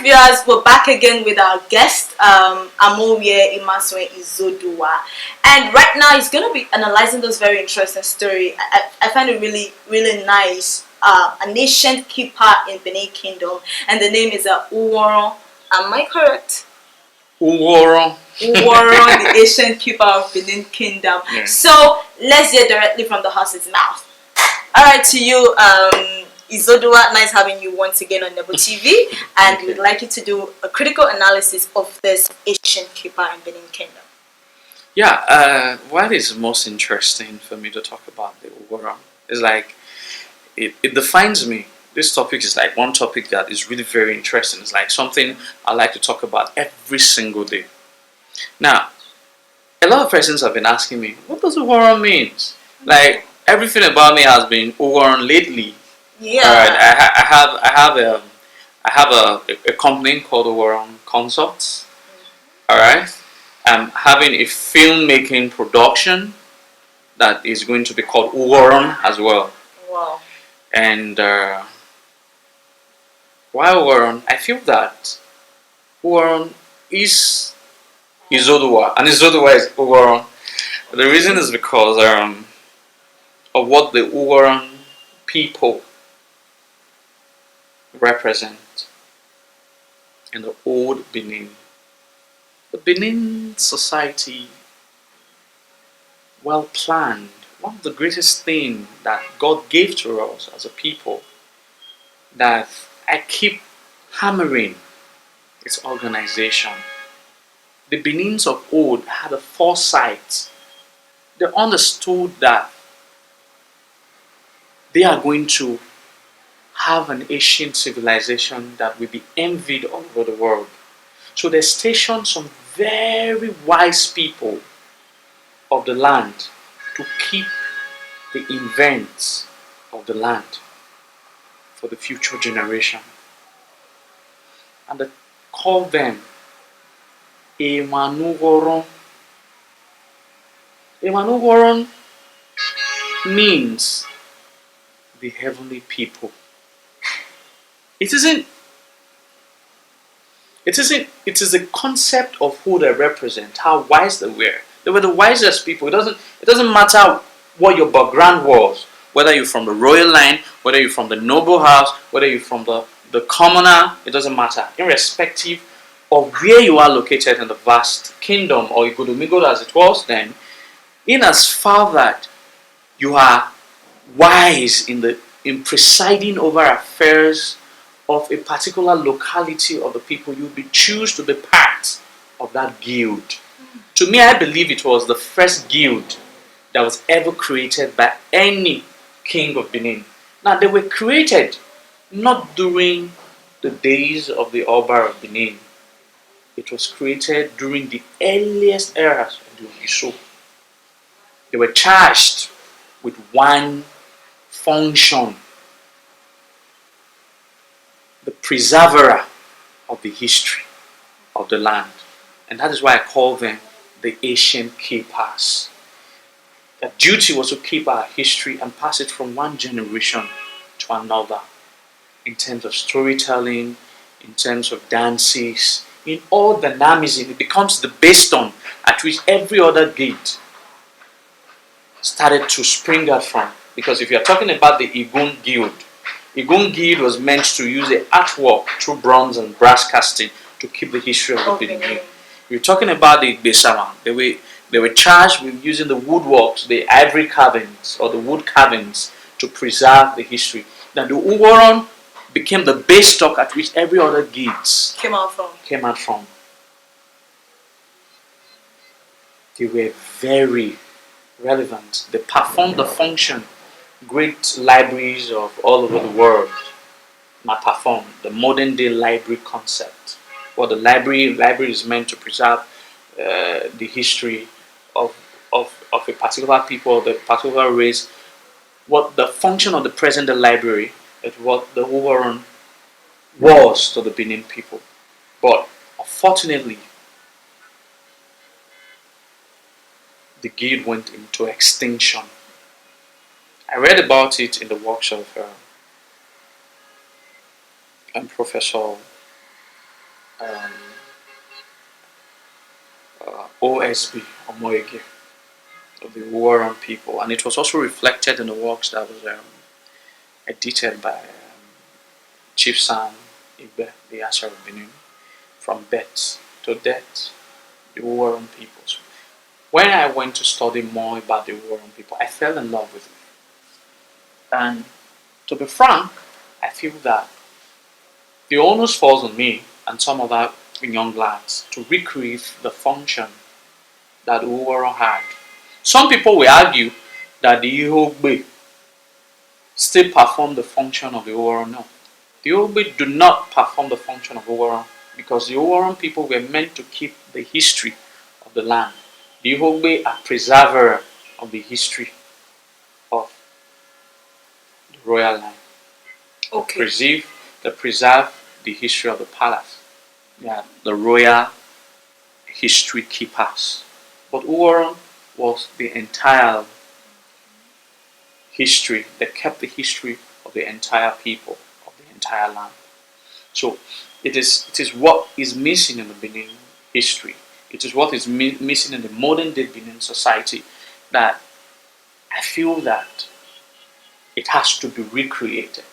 viewers, we're back again with our guest, Amowie Imaswe Izodua. And right now he's going to be analyzing this very interesting story. I find it really, really nice. An ancient keeper in Benin Kingdom, and the name is Ughoron. Am I correct? Ughoron. Ughoron, the ancient keeper of Benin Kingdom. Yeah. So let's hear directly from the horse's mouth. All right, to you, Izodua, nice having you once again on Nebo TV, and we'd like you to do a critical analysis of this ancient keeper in Benin Kingdom. Yeah, what is most interesting for me to talk about the Ughoron is like, it defines me. This topic is like one topic that is really very interesting. It's like something I like to talk about every single day. Now, a lot of persons have been asking me, what does Ughoron means? Like, everything about me has been Ughoron lately. Yeah. All right, I have a company called Ughoron Consults. All right, I'm having a filmmaking production that is going to be called Ughoron as well. Wow. And why Ughoron? I feel that Ughoron is Izodua, and Izodua is Ughoron. The reason is because of what the Ughoron people represent in the old Benin. The Benin society, well planned, one of the greatest things that God gave to us as a people that I keep hammering is organization. The Benins of old had a foresight. They understood that they are going to have an ancient civilization that will be envied all over the world. So they stationed some very wise people of the land to keep the events of the land for the future generation. And they call them Ughoron. Ughoron means the heavenly people. It is a concept of who they represent, how wise they were. They were the wisest people. It doesn't matter what your background was, whether you're from the royal line, whether you're from the noble house, whether you're from the commoner, it doesn't matter. Irrespective of where you are located in the vast kingdom, or Igudumigo as it was then, in as far that you are wise in presiding over affairs of a particular locality of the people, you will choose to be part of that guild. To me, I believe it was the first guild that was ever created by any king of Benin. Now, they were created not during the days of the Oba of Benin. It was created during the earliest eras of the Ogiso. They were charged with one function: the preserver of the history of the land. And that is why I call them the ancient keepers. Their duty was to keep our history and pass it from one generation to another, in terms of storytelling, in terms of dances, in all dynamism. It becomes the basestone at which every other gate started to spring out from. Because if you're talking about the Igun Guild was meant to use the artwork through bronze and brass casting to keep the history of the Benin. You're talking about the Besama. They were charged with using the woodworks, the ivory carvings or the wood carvings to preserve the history. Then the Ughoron became the base stock at which every other guilds came out from. They were very relevant. They performed the function great libraries of all over the world might perform, the modern day library concept. What the library is meant to preserve the history of a particular people, the particular race. What the function of the present day library is what the Ughoron was to the Benin people. But unfortunately, the guild went into extinction. I read about it in the works of Professor um, OSB, Omoege, of the Ughoron people, and it was also reflected in the works that was edited by Chief Sam Igbe, the Asher of Benin, from birth to death, the Ughoron peoples. When I went to study more about the Ughoron people, I fell in love with it. And to be frank, I feel that the onus falls on me and some other young lads to recreate the function that Ughoron had. Some people will argue that the Ihogbe still perform the function of the Ughoron. No. The Ihogbe do not perform the function of Ughoron because the Ughoron people were meant to keep the history of the land. The Ihogbe are preserver of the history of the royal line. Okay. They preserve the history of the palace. They are the royal history keepers. But Ughoron was the entire history. They kept the history of the entire people, of the entire land. So it is what is missing in the Benin history. It is what is missing in the modern day Benin society that I feel that it has to be recreated.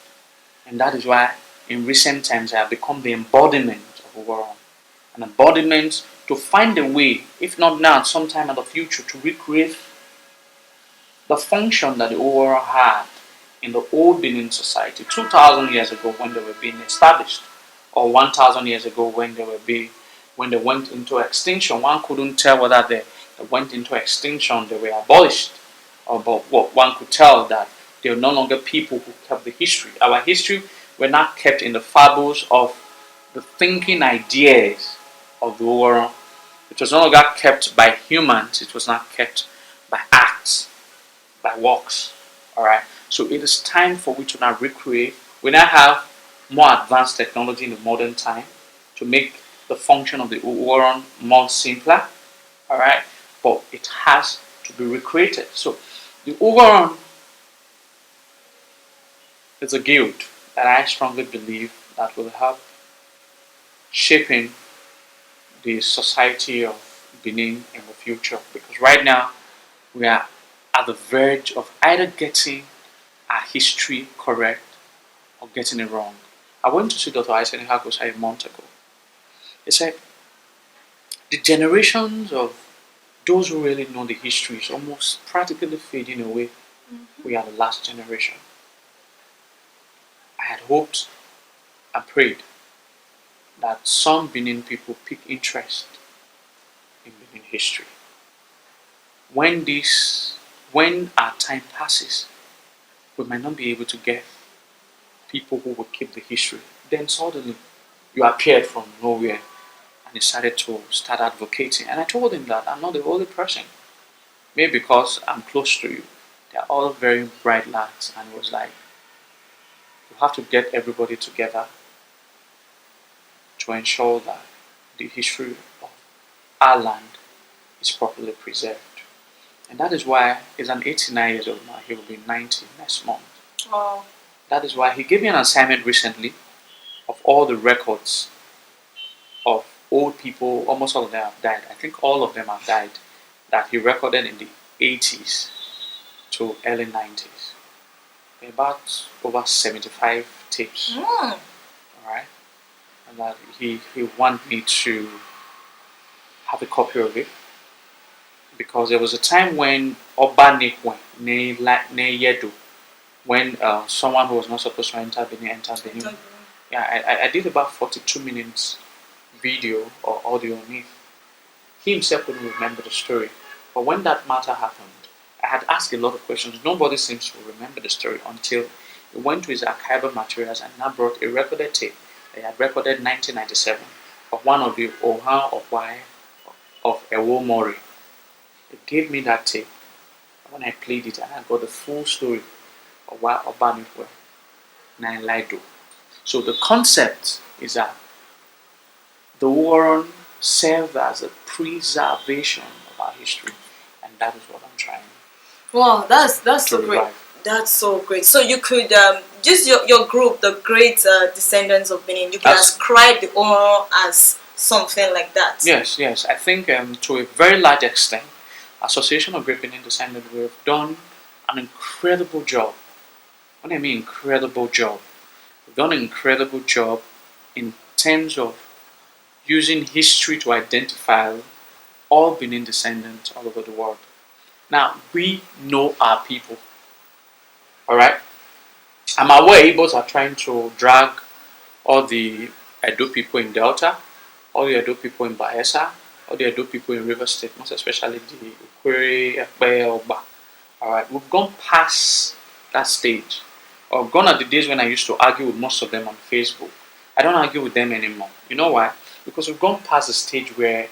And that is why in recent times I have become the embodiment of Ughoron. An embodiment to find a way, if not now, sometime in the future, to recreate the function that the Ughoron had in the old Benin society 2,000 years ago when they were being established, or 1,000 years ago when they went into extinction. One couldn't tell whether they went into extinction, they were abolished, but what one could tell that they are no longer people who kept the history. Our history were not kept in the fables of the thinking ideas of the Ughoron. It was no longer kept by humans, it was not kept by acts, by works. Alright. So it is time for we to now recreate. We now have more advanced technology in the modern time to make the function of the Ughoron more simpler. Alright. But it has to be recreated. So the Ughoron is a guild that I strongly believe that will help shaping the society of Benin in the future. Because right now we are at the verge of either getting our history correct or getting it wrong. I went to see Dr. Isaac Hagosai a month ago. He said the generations of those who really know the history is almost practically fading away. We are the last generation. I had hoped and prayed that some Benin people pick interest in Benin history. When our time passes, we might not be able to get people who will keep the history. Then suddenly you appeared from nowhere and decided to start advocating. And I told him that I'm not the only person. Maybe because I'm close to you. They're all very bright lads. And it was like, you have to get everybody together to ensure that the history of our land is properly preserved. And that is why he's an 89 years old now. He will be 90 next month. Wow. That is why he gave me an assignment recently of all the records of old people. Almost all of them have died. I think all of them have died that he recorded in the 80s to early 90s. About over 75 tapes. Alright? And that he wanted me to have a copy of it. Because there was a time when Oba Nekwe, Ne Yedo, when someone who was not supposed to enter Benin entered Benin. Yeah, I did about 42 minutes video or audio on it. He himself couldn't remember the story. But when that matter happened, I had asked a lot of questions. Nobody seems to remember the story until he went to his archival materials and now brought a recorded tape. They had recorded 1997 of one of the Oha of Ewo Mori. He gave me that tape. When I played it, and I got the full story of why Obanit were Nine Lido. So the concept is that the Ughoron served as a preservation of our history, and that is what I'm trying Wow, that's to so great. revive. That's so great. So you could just your group, the great descendants of Benin, you could As ascribe the honor as something like that. Yes, yes. I think to a very large extent, Association of Great Benin Descendants, we've done an incredible job. What I mean, incredible job. We've done an incredible job in terms of using history to identify all Benin descendants all over the world. Now, we know our people, all right? I'm aware Igbos are trying to drag all the Edo people in Delta, all the Edo people in Bayelsa, all the Edo people in River State, most especially the Ukwere, Ekpe, Ogba. All right, we've gone past that stage. Or gone are the days when I used to argue with most of them on Facebook. I don't argue with them anymore. You know why? Because we've gone past the stage where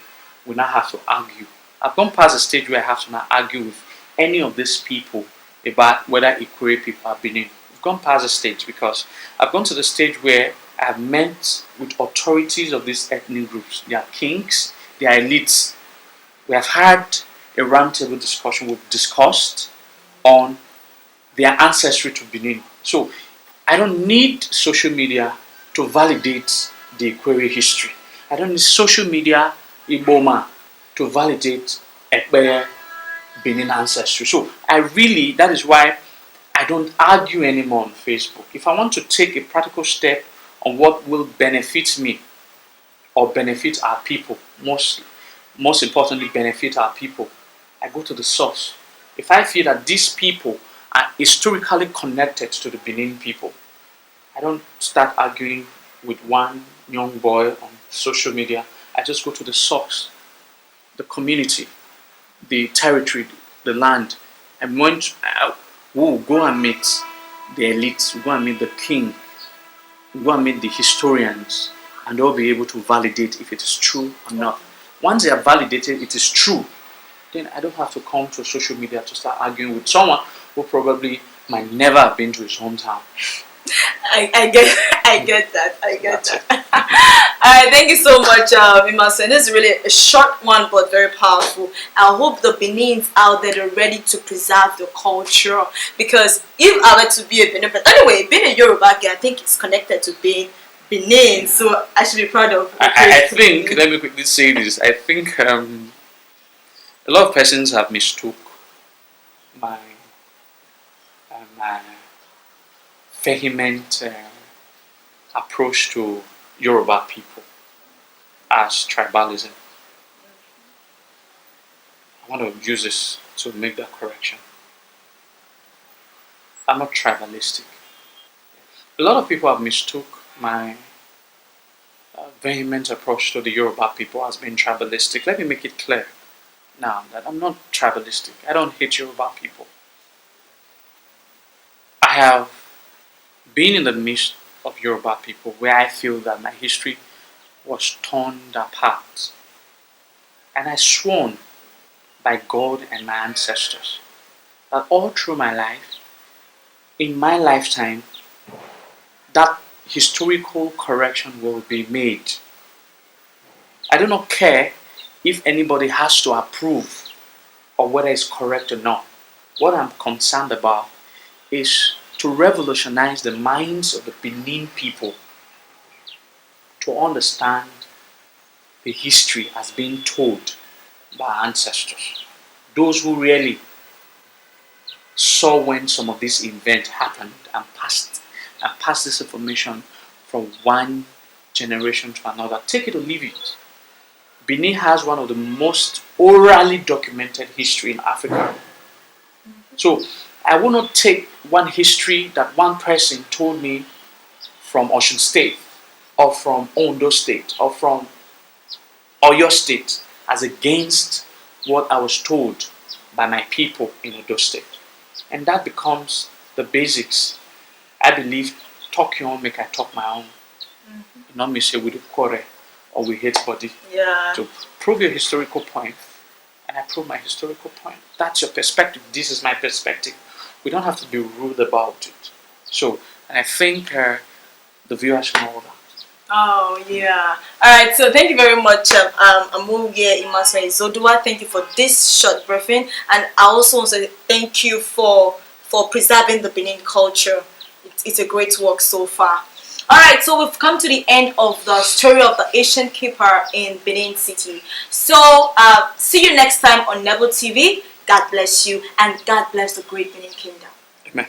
we now have to argue. I've gone past the stage where I have to now argue with any of these people about whether Ikure people are Benin. We've gone past the stage because I've gone to the stage where I've met with authorities of these ethnic groups, their kings, their elites. We have had a roundtable discussion. We've discussed on their ancestry to Benin. So I don't need social media to validate the Ikwe history. I don't need social media, Iboma, to validate Ekpe Benin ancestry. So that is why I don't argue anymore on Facebook. If I want to take a practical step on what will benefit me or benefit our people, most importantly benefit our people, I go to the source. If I feel that these people are historically connected to the Benin people, I don't start arguing with one young boy on social media. I just go to the source, the community, the territory, the land. And we'll go and meet the elites, we'll go and meet the king, we'll go and meet the historians, and they'll be able to validate if it is true or not. Once they are validated, it is true, then I don't have to come to social media to start arguing with someone who probably might never have been to his hometown. I get that. All right, thank you so much, Imasen. This is really a short one, but very powerful. I hope the Benins out there are ready to preserve the culture, because if I were to be a Benin, but anyway, being a Yoruba girl, I think it's connected to being Benin, so I should be proud of. I think, let me quickly say this. I think a lot of persons have mistook my vehement approach to Yoruba people as tribalism. I want to use this to make that correction. I'm not tribalistic. A lot of people have mistook my vehement approach to the Yoruba people as being tribalistic. Let me make it clear now that I'm not tribalistic. I don't hate Yoruba people. I have been in the midst of Yoruba people where I feel that my history was torn apart. And I sworn by God and my ancestors that all through my life, in my lifetime, that historical correction will be made. I do not care if anybody has to approve of whether it's correct or not. What I'm concerned about is to revolutionize the minds of the Benin people to understand the history as being told by ancestors. Those who really saw when some of these events happened and passed this information from one generation to another. Take it or leave it. Benin has one of the most orally documented history in Africa. So I will not take one history that one person told me from Osun State or from Ondo State or from Oyo State as against what I was told by my people in Ondo State. And that becomes the basics. I believe talk your own, make I talk my own. Not me say we do quarrel or we hate body. Yeah. To prove your historical point, and I prove my historical point. That's your perspective. This is my perspective. We don't have to be rude about it. So, and I think the viewers know that. Oh yeah. All right. So thank you very much, Amuye Imaswe Izodua. Thank you for this short briefing, and I also want to say thank you for for preserving the Benin culture. It's a great work so far. Alright, so we've come to the end of the story of the Asian keeper in Benin City. So, see you next time on Nebo TV. God bless you, and God bless the great Benin Kingdom. Amen.